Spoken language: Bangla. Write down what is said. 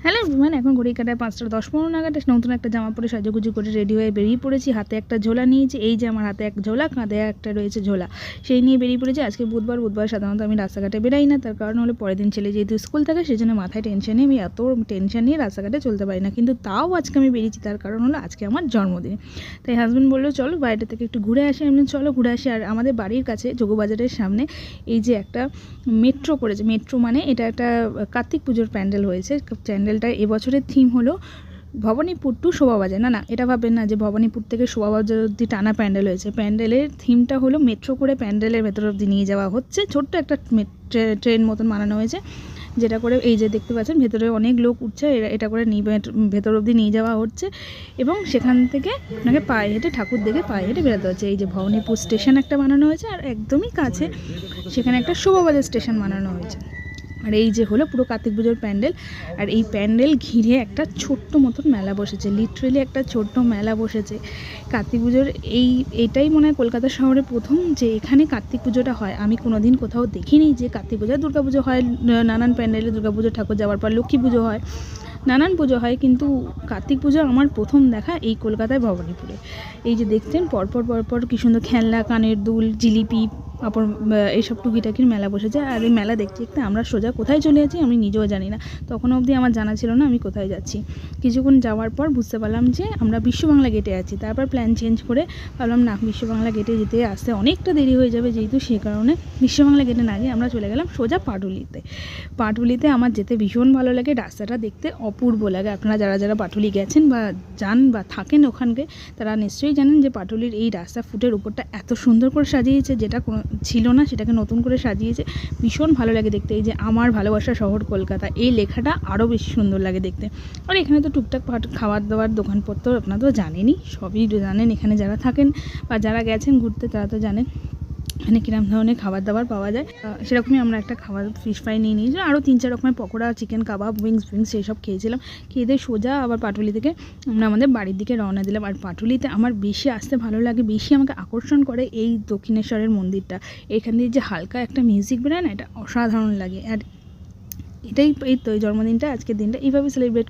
হ্যালো এভরিওয়ান, এখন ঘড়ি কাটায় 5:10-15 নাগাদ নতুন একটা জামা পরে সাজুগুজু করে রেডি হয়ে বেরিয়ে পড়েছি। হাতে একটা ঝোলা নিয়েছি, এই যে আমার হাতে এক ঝোলা, কাঁধে একটা রয়েছে ঝোলা, সেই নিয়ে বেরিয়ে পড়েছি। আজকে বুধবার সাধারণত আমি রাস্তাঘাটে বেরাই না, তার কারণ হলো পরের দিন ছেলে যেহেতু স্কুল থাকে সেই জন্য মাথায় টেনশন নিয়ে আমি এত টেনশন নিয়ে রাস্তাঘাটে চলতে পারি না। কিন্তু তাও আজকে আমি বেরিয়েছি, তার কারণ হলো আজকে আমার জন্মদিন। তাই হাজব্যান্ড বললো চলো বাইরে থেকে একটু ঘুরে আসি। আমি চলো ঘুরে আসি। আর আমাদের বাড়ির কাছে যোগবাজারের সামনে এই যে একটা মেট্রো করেছে, মেট্রো মানে এটা একটা কার্তিক পুজোর প্যান্ডেল হয়েছে। প্যান্ডেলটা এবছরের থিম হলো ভবানীপুর টু শোভাবাজার। না এটা ভাববেন না যে ভবানীপুর থেকে শোভাবাজার অবধি টানা প্যান্ডেল হয়েছে। প্যান্ডেলের থিমটা হলো মেট্রো করে প্যান্ডেলের ভেতর অবধি নিয়ে যাওয়া হচ্ছে। ছোট্ট একটা ট্রেন মতন বানানো হয়েছে, যেটা করে এই যে দেখতে পাচ্ছেন ভেতরে অনেক লোক উঠছে, এটা করে ভেতর অবধি নিয়ে যাওয়া হচ্ছে এবং সেখান থেকে আপনাকে পায়ে হেঁটে ঠাকুর দেখে পায়ে হেঁটে বেরোতে হচ্ছে। এই যে ভবানীপুর স্টেশন একটা বানানো হয়েছে, আর একদমই কাছে সেখানে একটা শোভাবাজার স্টেশন বানানো হয়েছে। আর এই যে হলো পুরো কার্তিক পুজোর প্যান্ডেল। আর এই প্যান্ডেল ঘিরে একটা ছোট্ট মতন মেলা বসেছে, লিটারেলি একটা ছোট্ট মেলা বসেছে কার্তিক পুজোর। এইটাই মনে হয় কলকাতা শহরে প্রথম যে এখানে কার্তিক পুজোটা হয়। আমি কোনো দিন কোথাও দেখিনি যে কার্তিক পুজো, দুর্গা পুজো হয় নানান প্যান্ডেলে, দুর্গা পুজোর ঠাকুর যাওয়ার পর লক্ষ্মী পুজো হয়, নানান পুজো হয়, কিন্তু কার্তিক পুজো আমার প্রথম দেখা এই কলকাতায় ভবানীপুরে। এই যে দেখছেন পরপর কী সুন্দর খেলনা, কানের দুল, জিলিপি, পাপড়, এইসব টুকিটাকির মেলা বসেছে। আর এই মেলা দেখতে দেখতে আমরা সোজা কোথায় চলে যাচ্ছি আমি নিজেও জানি না। তখন অবধি আমার জানা ছিল না আমি কোথায় যাচ্ছি। কিছুক্ষণ যাওয়ার পর বুঝতে পারলাম যে আমরা বিশ্ববাংলা গেটে আছি। তারপর প্ল্যান চেঞ্জ করে ভাবলাম না, বিশ্ববাংলা গেটে যেতে আসতে অনেকটা দেরি হয়ে যাবে, যেহেতু সেই কারণে বিশ্ববাংলা গেটে না গিয়ে আমরা চলে গেলাম সোজা পাটুলিতে। আমার যেতে ভীষণ ভালো লাগে, রাস্তাটা দেখতে অপূর্ব লাগে। আপনারা যারা পাটুলি গেছেন বা যান বা থাকেন ওখানকে, তারা নিশ্চয়ই জানেন যে পাটুলির এই রাস্তা ফুটের উপরটা এত সুন্দর করে সাজিয়েছে, যেটা কোনো ছিল না সেটাকে নতুন করে সাজিয়েছে, ভীষণ ভালো লাগে দেখতে। এই যে আমার ভালোবাসা শহর কলকাতা, এই লেখাটা আরও বেশি সুন্দর লাগে দেখতে। আর এখানে তো টুকটাক খাবার দাবার দোকানপত্র আপনারা তো জানেনই, সবই জানেন। এখানে যারা থাকেন বা যারা গেছেন ঘুরতে তারা তো জানেন এখানে কিরম ধরনের খাবার দাবার পাওয়া যায়। সেরকমই আমরা একটা ফিশ ফ্রাই নিয়ে নিয়েছিলাম, আরও 3-4 রকমের পকোড়া, চিকেন কাবাব, উইংস সেই সব খেয়েছিলাম। খেয়ে সোজা আবার পাটুলি থেকে আমরা আমাদের বাড়ির দিকে রওনা দিলাম। আর পাটুলিতে আমার বেশি আসতে ভালো লাগে, বেশি আমাকে আকর্ষণ করে এই দক্ষিণেশ্বরের মন্দিরটা। এখান দিয়ে যে হালকা একটা মিউজিক বেরোয় না, এটা অসাধারণ লাগে। আর এই জন্মদিনটা, আজকের দিনটা এইভাবে সেলিব্রেট